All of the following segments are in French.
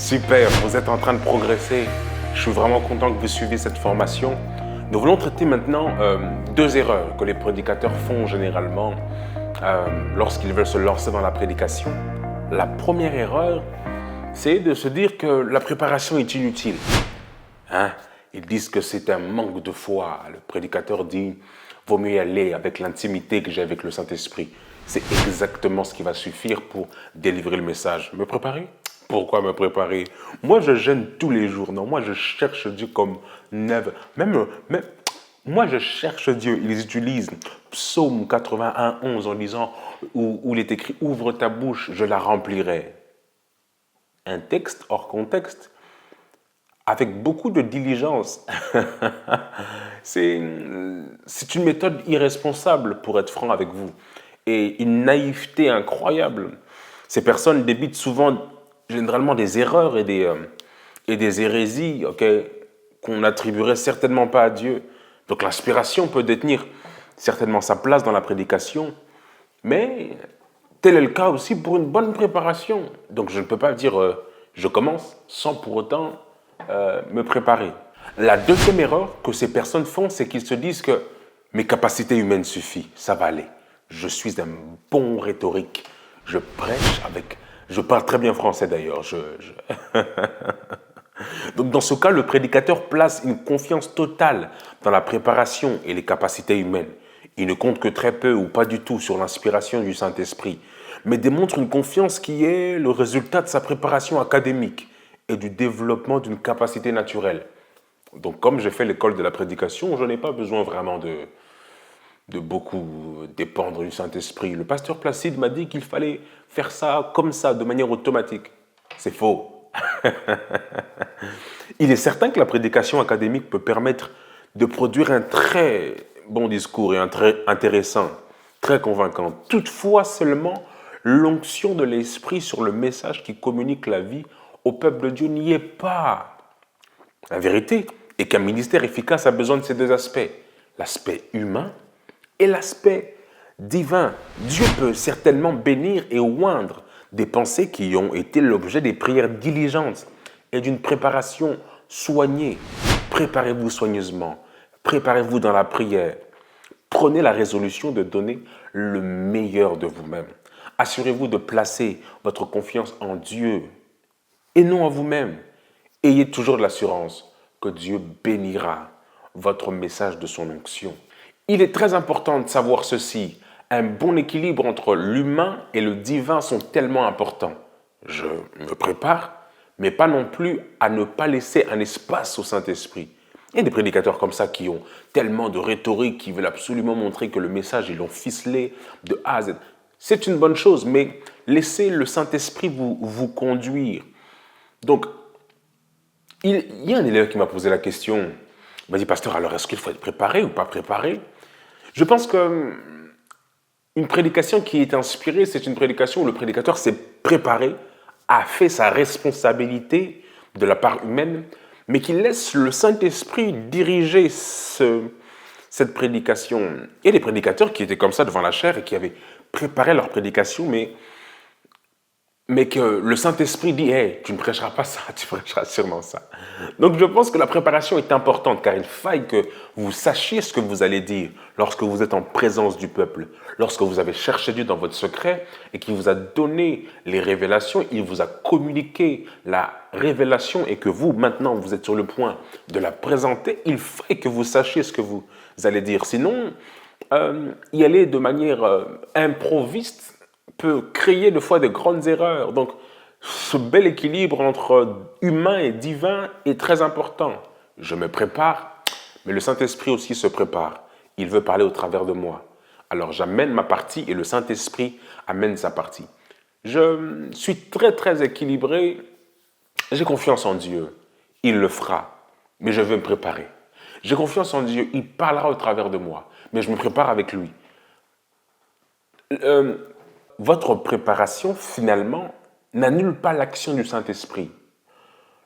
Super, vous êtes en train de progresser. Je suis vraiment content que vous suiviez cette formation. Nous voulons traiter maintenant deux erreurs que les prédicateurs font généralement lorsqu'ils veulent se lancer dans la prédication. La première erreur, c'est de se dire que la préparation est inutile. Ils disent que c'est un manque de foi. Le prédicateur dit, vaut mieux y aller avec l'intimité que j'ai avec le Saint-Esprit. C'est exactement ce qui va suffire pour délivrer le message. Me préparer? Pourquoi me préparer? Moi, je jeûne tous les jours. Non, moi, je cherche Dieu comme never. Même, moi, je cherche Dieu. Ils utilisent Psaume 81, 11 en disant, où il est écrit, ouvre ta bouche, je la remplirai. Un texte hors contexte, avec beaucoup de diligence. C'est une méthode irresponsable, pour être franc avec vous, et une naïveté incroyable. Ces personnes débitent souvent, généralement, des erreurs et des hérésies qu'on n'attribuerait certainement pas à Dieu. Donc l'inspiration peut détenir certainement sa place dans la prédication, mais tel est le cas aussi pour une bonne préparation. Donc je ne peux pas dire je commence sans pour autant me préparer. La deuxième erreur que ces personnes font, c'est qu'ils se disent que mes capacités humaines suffisent, ça va aller. Je suis un bon rhétorique, je prêche avec... Je parle très bien français d'ailleurs. Donc dans ce cas, le prédicateur place une confiance totale dans la préparation et les capacités humaines. Il ne compte que très peu ou pas du tout sur l'inspiration du Saint-Esprit, mais démontre une confiance qui est le résultat de sa préparation académique et du développement d'une capacité naturelle. Donc comme j'ai fait l'école de la prédication, je n'ai pas besoin vraiment de beaucoup dépendre du Saint-Esprit. Le pasteur Placide m'a dit qu'il fallait faire ça comme ça, de manière automatique. C'est faux. Il est certain que la prédication académique peut permettre de produire un très bon discours et un très intéressant, très convaincant. Toutefois, seulement l'onction de l'Esprit sur le message qui communique la vie au peuple de Dieu n'y est pas. La vérité est qu'un ministère efficace a besoin de ces deux aspects, l'aspect humain et l'aspect divin. Dieu peut certainement bénir et oindre des pensées qui ont été l'objet des prières diligentes et d'une préparation soignée. Préparez-vous soigneusement, préparez-vous dans la prière. Prenez la résolution de donner le meilleur de vous-même. Assurez-vous de placer votre confiance en Dieu et non en vous-même. Ayez toujours de l'assurance que Dieu bénira votre message de son onction. Il est très important de savoir ceci. Un bon équilibre entre l'humain et le divin sont tellement importants. Je me prépare, mais pas non plus à ne pas laisser un espace au Saint-Esprit. Il y a des prédicateurs comme ça qui ont tellement de rhétorique, qui veulent absolument montrer que le message, ils l'ont ficelé de A à Z. C'est une bonne chose, mais laissez le Saint-Esprit vous conduire. Donc, il y a un élève qui m'a posé la question. Il m'a dit, pasteur, alors est-ce qu'il faut être préparé ou pas préparé? Je pense que une prédication qui est inspirée, c'est une prédication où le prédicateur s'est préparé, a fait sa responsabilité de la part humaine, mais qui laisse le Saint-Esprit diriger cette prédication. Il y a des prédicateurs qui étaient comme ça devant la chair et qui avaient préparé leur prédication, mais que le Saint-Esprit dit « Hey, tu ne prêcheras pas ça, tu prêcheras sûrement ça. » Donc je pense que la préparation est importante car il faille que vous sachiez ce que vous allez dire lorsque vous êtes en présence du peuple. Lorsque vous avez cherché Dieu dans votre secret et qu'il vous a donné les révélations, il vous a communiqué la révélation et que vous, maintenant, vous êtes sur le point de la présenter, il faille que vous sachiez ce que vous allez dire. Sinon, y aller de manière improviste peut créer de fois de grandes erreurs. Donc, ce bel équilibre entre humain et divin est très important. Je me prépare, mais le Saint-Esprit aussi se prépare. Il veut parler au travers de moi. Alors, j'amène ma partie et le Saint-Esprit amène sa partie. Je suis très, très équilibré. J'ai confiance en Dieu. Il le fera, mais je veux me préparer. J'ai confiance en Dieu. Il parlera au travers de moi, mais je me prépare avec lui. Votre préparation, finalement, n'annule pas l'action du Saint-Esprit.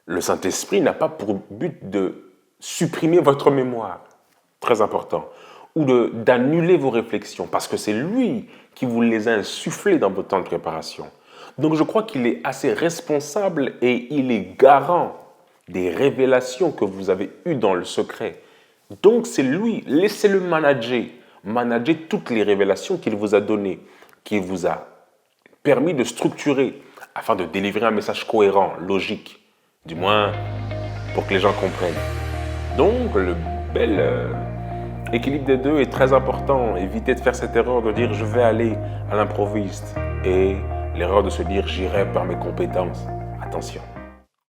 Le Saint-Esprit n'a pas pour but de supprimer votre mémoire, très important, ou d'annuler vos réflexions, parce que c'est lui qui vous les a insufflées dans votre temps de préparation. Donc je crois qu'il est assez responsable et il est garant des révélations que vous avez eues dans le secret. Donc c'est lui, laissez-le manager, manager toutes les révélations qu'il vous a données, qu'il vous a permis de structurer afin de délivrer un message cohérent, logique, du moins pour que les gens comprennent. Donc le bel équilibre des deux est très important. Évitez de faire cette erreur de dire je vais aller à l'improviste et l'erreur de se dire j'irai par mes compétences. Attention.